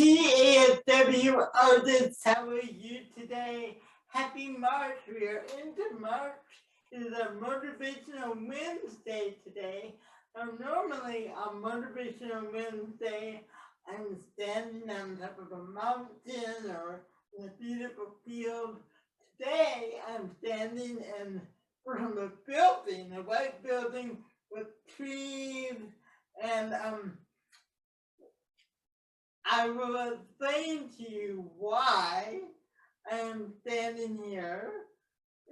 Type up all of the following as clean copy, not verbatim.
TASW artists, how are you today? Happy March, we are into March. It is a Motivational Wednesday today. Normally on Motivational Wednesday, I'm standing on top of a mountain or in a beautiful field. Today, I'm standing in front of a building, a white building with trees, and I will explain to you why I am standing here.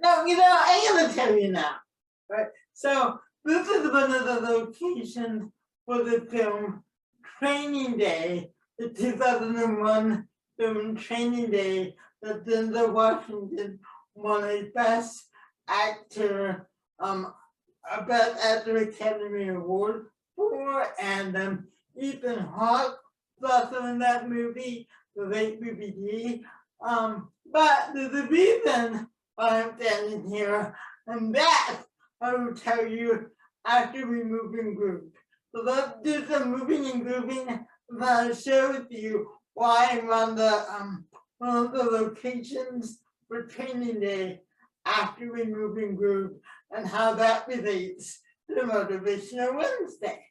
No, I'm gonna tell you now. Right? So this is one of the locations for the film Training Day, the 2001 film Training Day that Denzel Washington won a Best Actor, Best Actor Academy Award for, and Ethan Hawke also in that movie, the late movie D. But there's a reason why I'm standing here, and that I will tell you after we move and groove. So let's do some moving and grooving, and I'll share with you why I'm on the one of the locations for Training Day after we move and groove, and how that relates to Motivational Wednesday.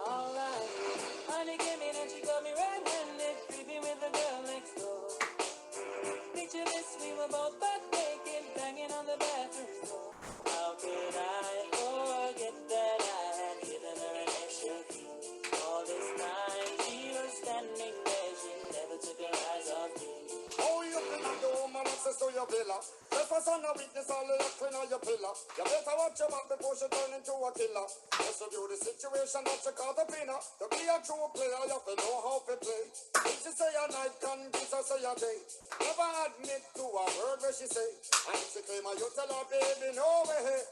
Alright, honey came in and she got me red-handed, creepy with the girl next door. Picture this, we were both butt naked, banging on the bathroom floor. How could I forget that I had given her an extra key? All this time she was standing there, she never took her eyes off me. Oh, you cannot do woman access to your villa. Trespass on a witness, all the doctrine on your pillar. You better watch your back before she turn into a killer. Just review the situation that you caught up in her. To be a true player, you have to know how to play. If she say a night, can kiss her say a day. Never admit to a word where she say. And if she claim her, you tell her, baby, no way.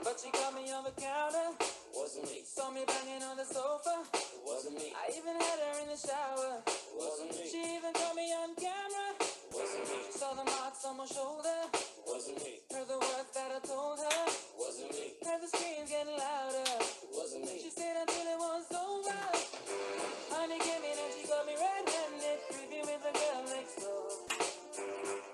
But she got me on the counter, wasn't me. Saw me banging on the sofa, wasn't me. I even had her in the shower, wasn't me. She even caught me on camera, wasn't me. She saw the marks on my shoulder, wasn't me. Heard the words that I told her, wasn't me. Heard the screams getting louder, wasn't me. She said until it was over. Honey came in and she got me red-handed, creepy with the girl next door.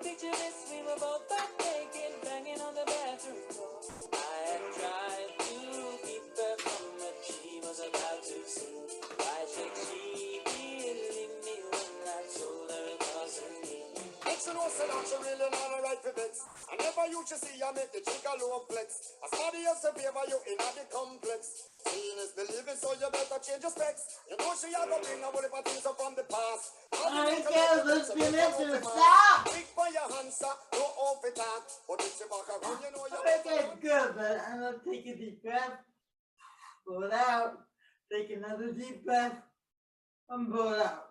Picture this, we were both butt naked, banging on the bathroom floor. I had tried to keep her from what she was about to see. Why should she believe me when I told her it wasn't me? Makes you know say that she really not a right for vex. I never you to see her make the chick a low flex. As somebody else to favor you in the complex. Seeing is believing, so you better change your specs. You know she a go bring a whole heap of things up from the past. Alright guys, let's get into the stop! Big for your hands, sir. No off it out. But if she back around, you know you're Okay, good, but I'm gonna take a deep breath, blow it out, take another deep breath, and blow it out.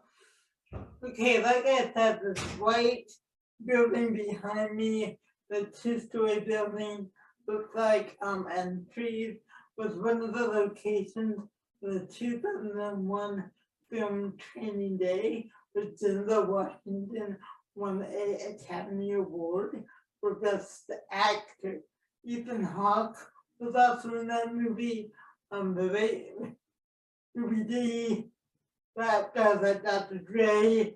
Okay, like I said, this white building behind me, the two-story building, looks like, and trees, was one of the locations for the 2001 film Training Day, which Denzel Washington won an Academy Award for Best Actor. Ethan Hawke was also in that movie. The late movie D, that does that Dr. Dre,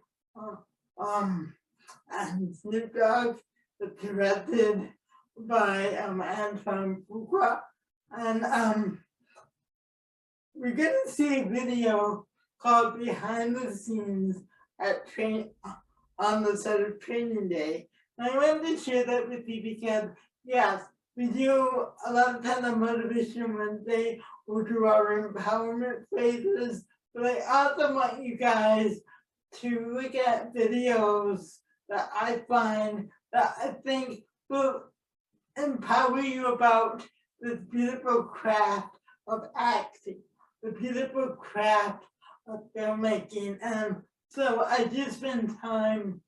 and Snoop Dogg, was directed by Antoine Fuqua. And we're gonna see a video called Behind the Scenes at on the set of Training Day. And I wanted to share that with you because, yes, we do a lot of times on Motivation Wednesday, we'll do our empowerment phases, but I also want you guys to look at videos that I find that I think will empower you about this beautiful craft of acting, the beautiful craft of filmmaking. And so I just spend time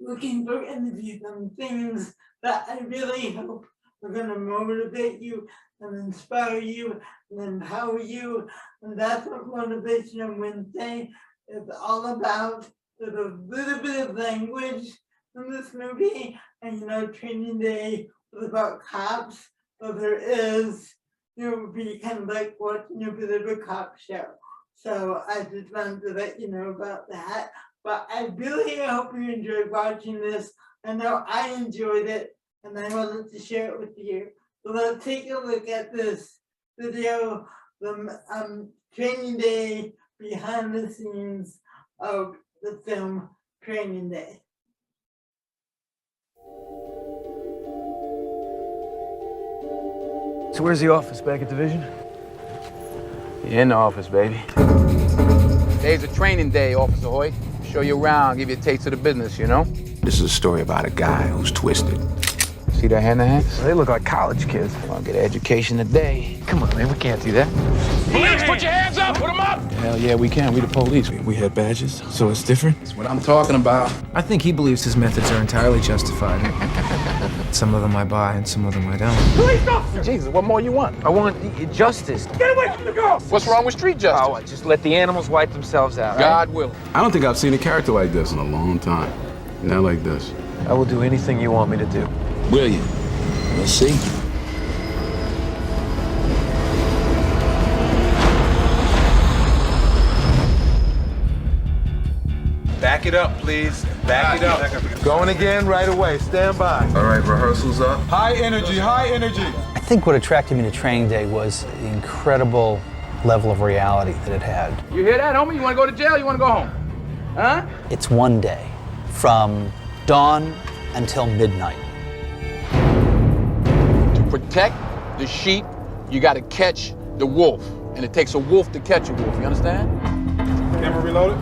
looking for interviews and things that I really hope are going to motivate you and inspire you and empower you. And that's what Motivation Wednesday is all about. There's a little bit of language in this movie, and Training Day was about cops, but there is, would be kind of like watching a bit of a cop show. So I just wanted to let you know about that. But I really hope you enjoyed watching this. I know I enjoyed it, and I wanted to share it with you. So let's take a look at this video, the Training Day behind the scenes of the film Training Day. So where's the office? Back at Division? You're in the office, baby. Today's a training day, Officer Hoyt. Show you around, give you a taste of the business, you know? This is a story about a guy who's twisted. See that hand-to-hand? They look like college kids. Wanna get an education today. Come on, man, we can't do that. Police, put your hands up! Put them up! Hell yeah, we can. We the police. We had badges, so it's different. That's what I'm talking about. I think he believes his methods are entirely justified. Some of them I buy and some of them I don't. Police officer! Jesus, what more you want? I want justice. Get away from the girl! What's wrong with street justice? Oh, just let the animals wipe themselves out, right? God will. I don't think I've seen a character like this in a long time. Not like this. I will do anything you want me to do. Will you? We'll see. Back it up, please. Back it up. Going again right away. Stand by. All right, rehearsal's up. High energy, high energy. I think what attracted me to Training Day was the incredible level of reality that it had. You hear that, homie? You wanna go to jail? You wanna go home? Huh? It's one day from dawn until midnight. To protect the sheep, you gotta catch the wolf. And it takes a wolf to catch a wolf, you understand? Camera reloaded.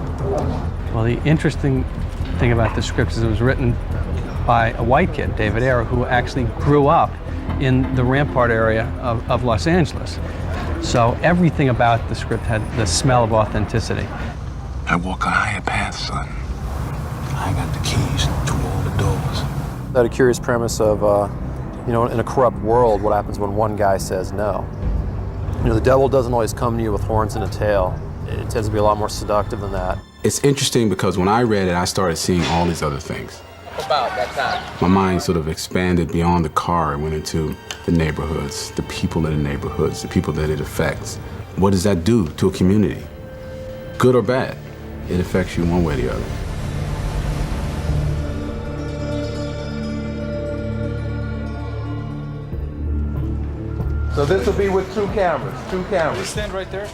Well, the interesting thing about the script is it was written by a white kid, David Ayer, who actually grew up in the Rampart area of Los Angeles. So everything about the script had the smell of authenticity. I walk a higher path, son. I got the keys to all the doors. That a curious premise of, in a corrupt world, what happens when one guy says no? The devil doesn't always come to you with horns and a tail. It tends to be a lot more seductive than that. It's interesting because when I read it, I started seeing all these other things. About that time. My mind sort of expanded beyond the car and went into the neighborhoods, the people in the neighborhoods, the people that it affects. What does that do to a community? Good or bad? It affects you one way or the other. So this will be with two cameras. Stand right there.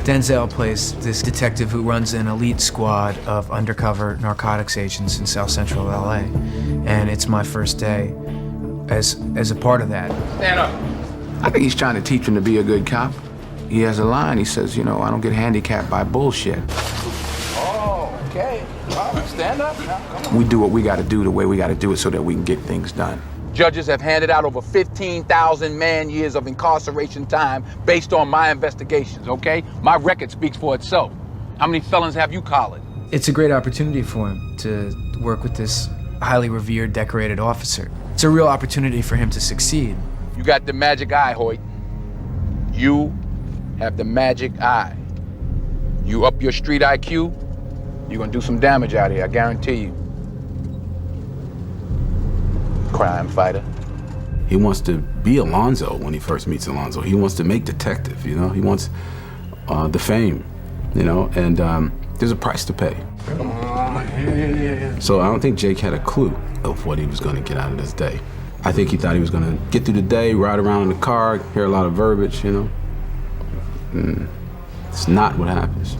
Denzel plays this detective who runs an elite squad of undercover narcotics agents in South Central LA. And it's my first day as a part of that. Stand up. I think he's trying to teach him to be a good cop. He has a line, he says, I don't get handicapped by bullshit. Oh, okay. All right, stand up now. Come on. We do what we gotta do the way we gotta do it so that we can get things done. Judges have handed out over 15,000 man-years of incarceration time based on my investigations, okay? My record speaks for itself. How many felons have you collared? It's a great opportunity for him to work with this highly revered, decorated officer. It's a real opportunity for him to succeed. You got the magic eye, Hoyt. You have the magic eye. You up your street IQ, you're gonna do some damage out here, I guarantee you. Crime fighter. He wants to be Alonzo when he first meets Alonzo. He wants to make detective, He wants the fame, and there's a price to pay. So I don't think Jake had a clue of what he was going to get out of this day. I think he thought he was going to get through the day, ride around in the car, hear a lot of verbiage, It's not what happens.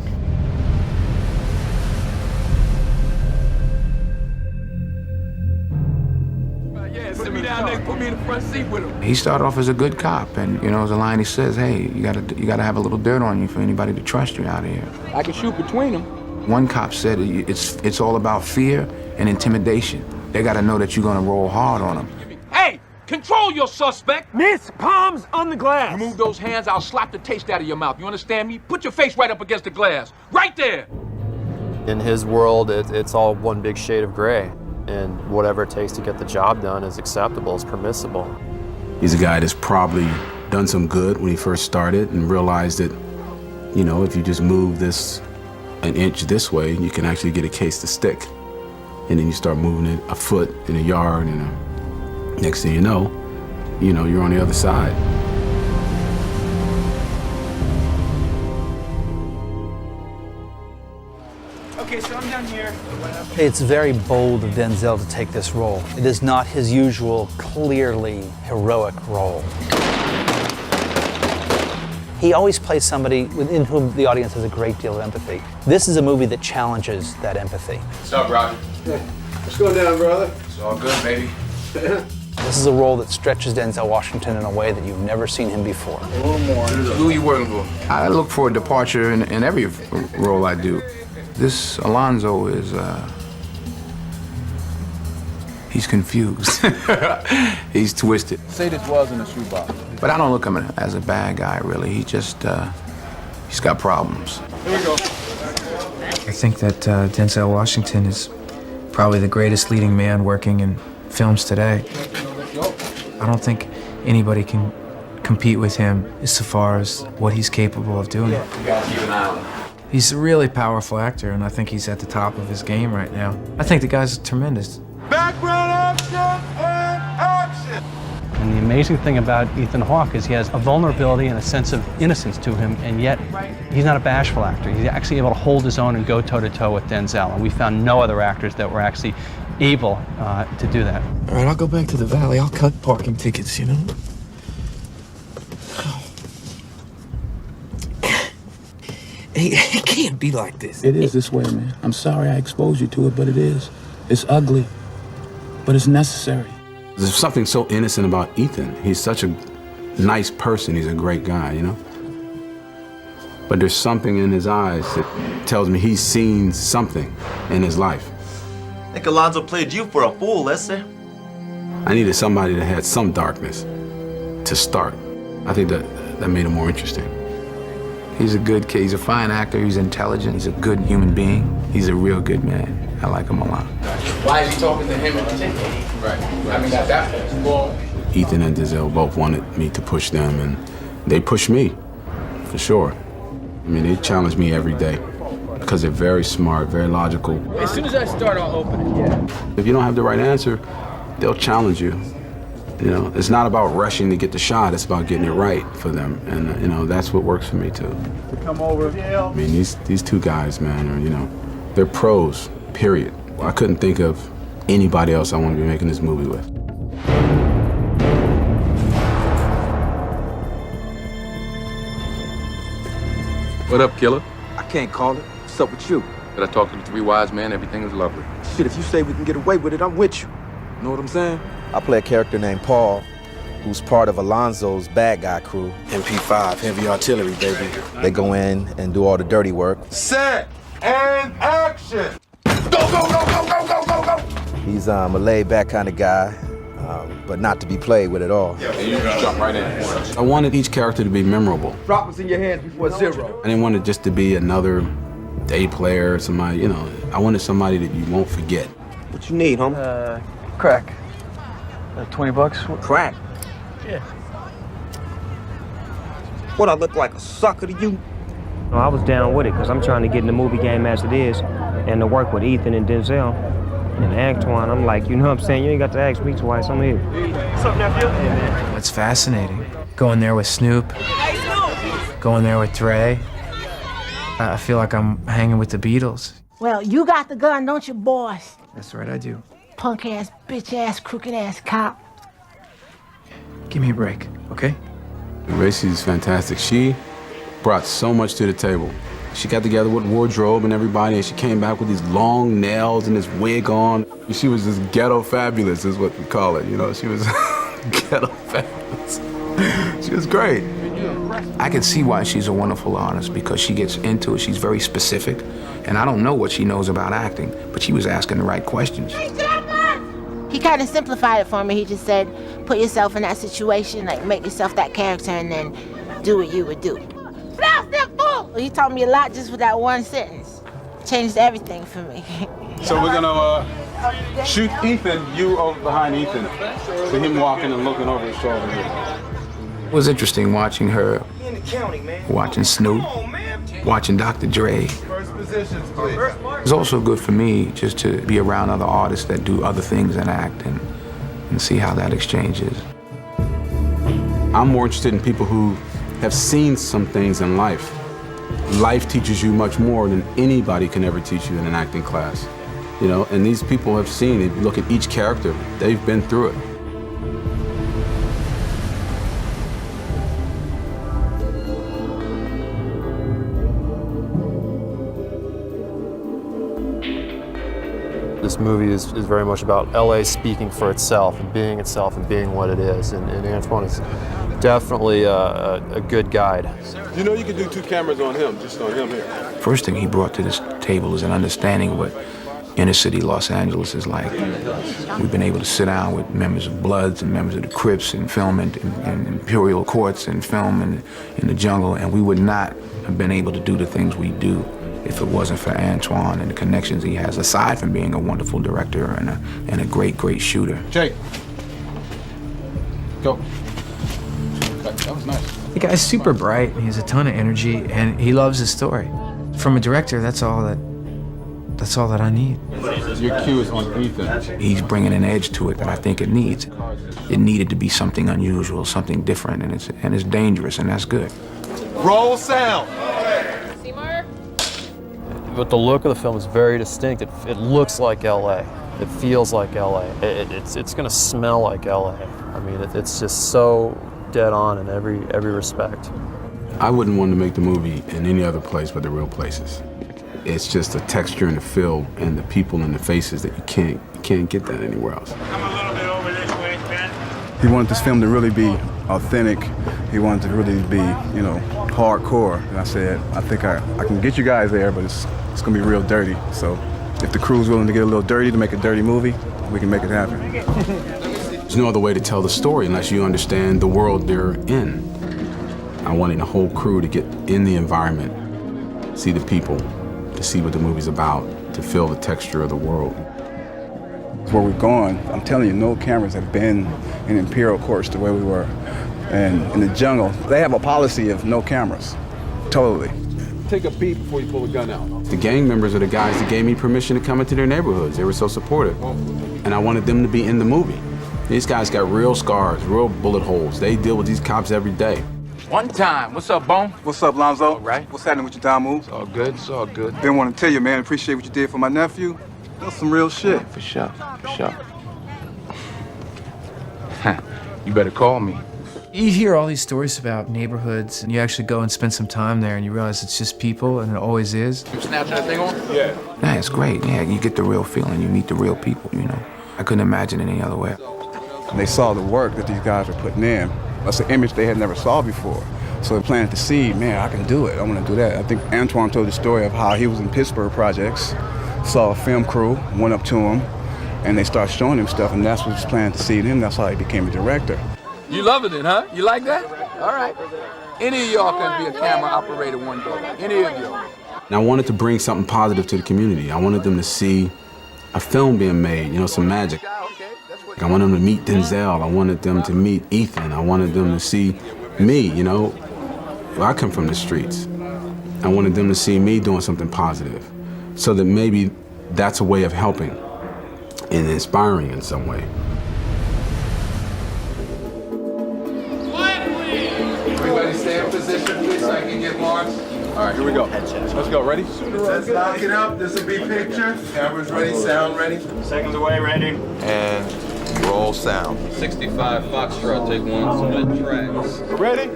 Sit me down next, put me in the front seat with him. He started off as a good cop, and there's a line he says, "Hey, you gotta have a little dirt on you for anybody to trust you out here." I can shoot between them. One cop said it's all about fear and intimidation. They gotta know that you're gonna roll hard on them. Hey, control your suspect. Miss, palms on the glass. You move those hands, I'll slap the taste out of your mouth. You understand me? Put your face right up against the glass. Right there. In his world, it's all one big shade of gray. And whatever it takes to get the job done is acceptable, is permissible. He's a guy that's probably done some good when he first started and realized that, if you just move this an inch this way, you can actually get a case to stick. and then you start moving it a foot in a yard, and next thing you know, you're on the other side. Okay, so I'm down here. It's very bold of Denzel to take this role. It is not his usual, clearly heroic role. He always plays somebody within whom the audience has a great deal of empathy. This is a movie that challenges that empathy. What's up, Roger? Hey, what's going down, brother? It's all good, baby. This is a role that stretches Denzel Washington in a way that you've never seen him before. A little more. Who are you working for? I look for a departure in every role I do. This Alonzo is, he's confused. He's twisted. Say this was in a shoebox. But I don't look at him as a bad guy, really. He just, he's got problems. Here we go. I think that Denzel Washington is probably the greatest leading man working in films today. I don't think anybody can compete with him as far as what he's capable of doing. You gotta keep an eye on him. He's a really powerful actor, and I think he's at the top of his game right now. I think the guy's tremendous. Background action and action! And the amazing thing about Ethan Hawke is he has a vulnerability and a sense of innocence to him, and yet he's not a bashful actor. He's actually able to hold his own and go toe-to-toe with Denzel, and we found no other actors that were actually able to do that. All right, I'll go back to the valley. I'll cut parking tickets, you know? It can't be like this. It is this way, man. I'm sorry I exposed you to it, but it is. It's ugly, but it's necessary. There's something so innocent about Ethan. He's such a nice person. He's a great guy, But there's something in his eyes that tells me he's seen something in his life. I think Alonzo played you for a fool, Lester. I needed somebody that had some darkness to start. I think that made him more interesting. He's a good kid. He's a fine actor. He's intelligent. He's a good human being. He's a real good man. I like him a lot. Why is he talking to him in particular? Right. I mean, that's Ethan and Denzel both wanted me to push them, and they pushed me, for sure. I mean, they challenge me every day because they're very smart, very logical. As soon as I start, I'll open it. Yeah. If you don't have the right answer, they'll challenge you. It's not about rushing to get the shot. It's about getting it right for them, and that's what works for me too. Come over. I mean, these two guys, man, are they're pros. Period. I couldn't think of anybody else I want to be making this movie with. What up, killer? I can't call it. What's up with you? Did I talk to the three wise men? Everything is lovely. Shit, if you say we can get away with it, I'm with you. Know what I'm saying? I play a character named Paul, who's part of Alonzo's bad guy crew. MP5, heavy artillery, baby. They go in and do all the dirty work. Set and action! Go, go, go, go, go, go, go, go! He's a laid-back kind of guy, but not to be played with at all. And you just jump right in. I wanted each character to be memorable. Drop what's in your hands before zero. I didn't want it just to be another day player, somebody, I wanted somebody that you won't forget. What you need, homie? Crack. $20? Crack. Yeah. What, I look like a sucker to you? No, I was down with it because I'm trying to get in the movie game as it is and to work with Ethan and Denzel and Antoine. I'm like, you know what I'm saying? You ain't got to ask me twice. I'm here. What's up, nephew? Hey, man. It's fascinating. Going there with Snoop, going there with Dre. I feel like I'm hanging with the Beatles. Well, you got the gun, don't you, boys? That's right, I do. Punk ass, bitch ass, crooked ass cop. Give me a break, okay? Racey's fantastic. She brought so much to the table. She got together with wardrobe and everybody, and she came back with these long nails and this wig on. She was just ghetto fabulous, is what we call it. She was ghetto fabulous. She was great. I can see why she's a wonderful artist, because she gets into it. She's very specific, and I don't know what she knows about acting, but she was asking the right questions. He kind of simplified it for me. He just said, put yourself in that situation, like make yourself that character, and then do what you would do. He taught me a lot just with that one sentence. Changed everything for me. So we're gonna shoot Ethan, you over behind Ethan. So him walking and looking over his shoulder here. It was interesting watching her, watching Snoop, watching Dr. Dre, positions, please. It's also good for me just to be around other artists that do other things and act and see how that exchange is. I'm more interested in people who have seen some things in life. Life teaches you much more than anybody can ever teach you in an acting class. You know, and these people have seen, if you look at each character, they've been through it. This movie is very much about LA speaking for itself and being what it is. And Antoine is definitely a good guide. You know you can do 2 cameras on him, just on him here. First thing he brought to this table is an understanding of what inner city Los Angeles is like. We've been able to sit down with members of Bloods and members of the Crips and film in Imperial Courts and film in the jungle, and we would not have been able to do the things we do if it wasn't for Antoine and the connections he has, aside from being a wonderful director and a great, great shooter. Jake, go. That was nice. The guy's super bright, he has a ton of energy, and he loves his story. From a director, that's all that I need. Your cue is on Ethan. He's bringing an edge to it that I think it needs. It needed to be something unusual, something different, and it's dangerous, and that's good. Roll sound. But the look of the film is very distinct. It looks like LA. It feels like LA. It's gonna smell like LA. I mean, it's just so dead on in every respect. I wouldn't want to make the movie in any other place but the real places. It's just the texture and the feel and the people and the faces that you can't get that anywhere else. He wanted this film to really be authentic. He wanted to really be, you know, hardcore. And I said, I think I can get you guys there, but it's gonna be real dirty. So if the crew's willing to get a little dirty to make a dirty movie, we can make it happen. There's no other way to tell the story unless you understand the world they're in. I wanted the whole crew to get in the environment, see the people, to see what the movie's about, to feel the texture of the world. Where we're going, I'm telling you, no cameras have been in Imperial Courts the way we were. And in the jungle, they have a policy of no cameras, totally. Take a beat before you pull a gun out. The gang members are the guys that gave me permission to come into their neighborhoods. They were so supportive. And I wanted them to be in the movie. These guys got real scars, real bullet holes. They deal with these cops every day. One time. What's up, Bone? What's up, Lonzo? All right. What's happening with your time moves? It's all good. It's all good. Been wanting to tell you, man, appreciate what you did for my nephew. That's some real shit. For sure. For sure. You better call me. You hear all these stories about neighborhoods, and you actually go and spend some time there, and you realize it's just people, and it always is. You snapping that thing on? Yeah. Yeah, it's great. Yeah, you get the real feeling. You meet the real people, you know. I couldn't imagine it any other way. And they saw the work that these guys were putting in. That's an image they had never saw before. So they planted the seed, man, I can do it. I want to do that. I think Antoine told the story of how he was in Pittsburgh projects, saw a film crew, went up to him, and they started showing him stuff, and that's what was planted the seed in him. That's how he became a director. You loving it, huh? You like that? All right. Any of y'all can be a camera operator one day. Any of y'all. And I wanted to bring something positive to the community. I wanted them to see a film being made, you know, some magic. I wanted them to meet Denzel. I wanted them to meet Ethan. I wanted them to see me, you know. Well, I come from the streets. I wanted them to see me doing something positive so that maybe that's a way of helping and inspiring in some way. Everybody stay in position, please, so I can get marks. All right, here we go. Let's go. Ready? Let's knock it up. This will be picture. Cameras ready, sound ready. Seconds away, ready. And roll sound. 65 Foxtrot, take one, split tracks. Ready?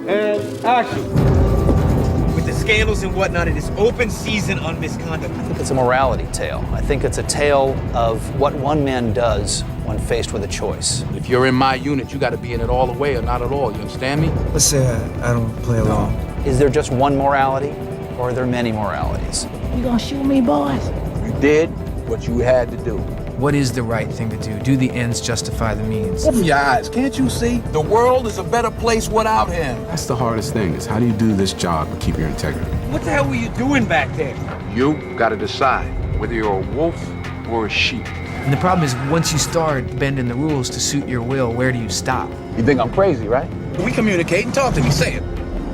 And action. With the scandals and whatnot, it is open season on misconduct. I think it's a morality tale. I think it's a tale of what one man does when faced with a choice. If you're in my unit, you got to be in it all the way or not at all. You understand me? Let's say I don't play along. Is there just one morality, or are there many moralities? You gonna shoot me, boys? You did what you had to do. What is the right thing to do? Do the ends justify the means? Open your eyes. Can't you see? The world is a better place without him. That's the hardest thing, is how do you do this job and keep your integrity? What the hell were you doing back there? You got to decide whether you're a wolf or a sheep. And the problem is, once you start bending the rules to suit your will, where do you stop? You think I'm crazy, right? Can we communicate and talk to me? Say it.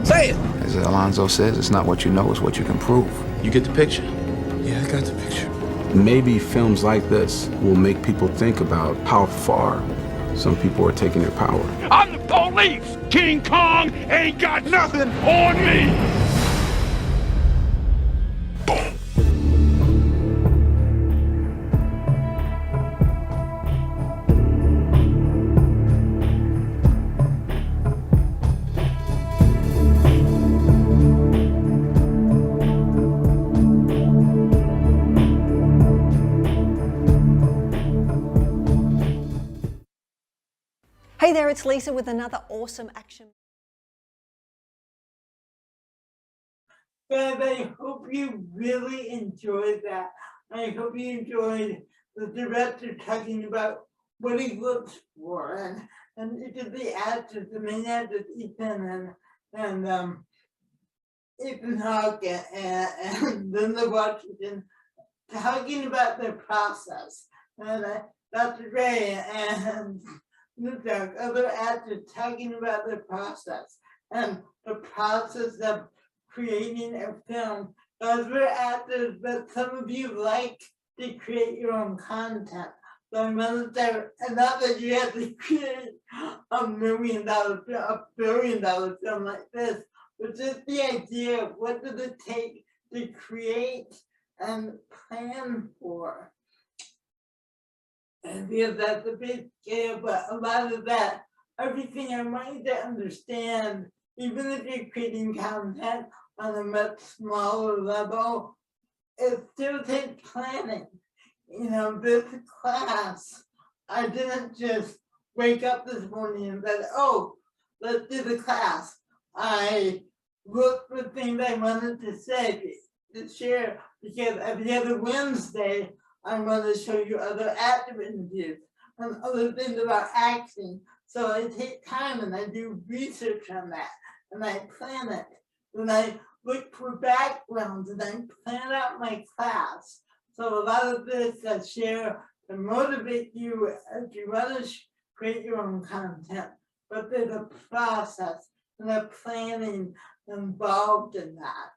Say it. As Alonzo says, it's not what you know, it's what you can prove. You get the picture? Yeah, I got the picture. Maybe films like this will make people think about how far some people are taking their power. I'm the police! King Kong ain't got nothing on me! Hey there, it's Lisa with another awesome action. But I hope you really enjoyed that. I hope you enjoyed the director talking about what he looks for, and each of the actors, the main actors, Ethan and Ethan Hawke and Linda Washington, talking about their process, and Dr. Ray and other actors talking about their process and the process of creating a film. Those were actors, but some of you like to create your own content. So I'm gonna say, and not that you have to create $1 million film, $1 billion film like this, but just the idea of what does it take to create and plan for. And because that's a big scale, but a lot of that, everything I want you to understand, even if you're creating content on a much smaller level, it still takes planning. You know, this class, I didn't just wake up this morning and said, oh, let's do the class. I looked for things I wanted to say, to share, because every other Wednesday, I'm going to show you other actor interviews and other things about acting. So I take time and I do research on that and I plan it. And I look for backgrounds and I plan out my class. So a lot of this I share to motivate you as you want to create your own content. But there's a process and a planning involved in that.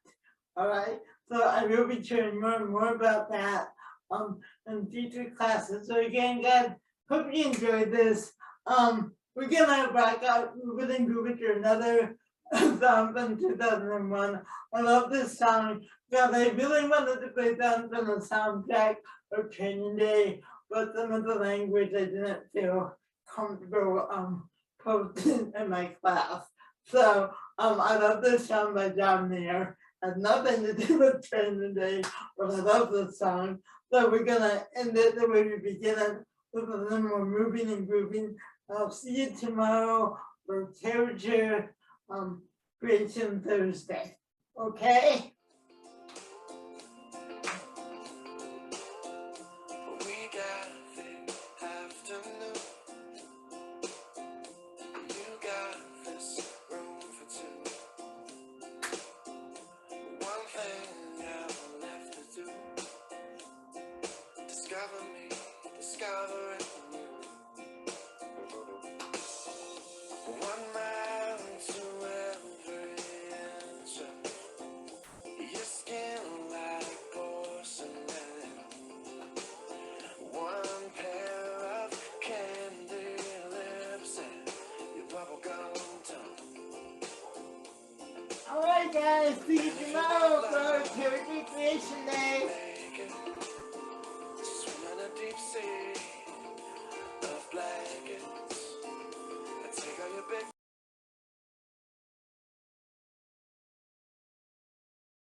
All right. So I will be sharing more and more about that in future classes. So again, guys, hope you enjoyed this. We're gonna rock out Moving Groovy to another song from 2001. I love this song because I really wanted to play that from the soundtrack of Training Day, but some of the language I didn't feel comfortable posting in my class. So I love this song by John Mayer. Has nothing to do with Training Day, but I love this song. So we're gonna end it the way we began it, with a little more moving and grooving. I'll see you tomorrow for Character Creation Thursday. Okay? We got the afternoon. You got this room for two. One thing I've left to do. Discover me, discovering you. 1 mile to every inch of your skin like porcelain. One pair of candy lips and your bubblegum tongue. Alright guys, see you tomorrow for Character Creation Day.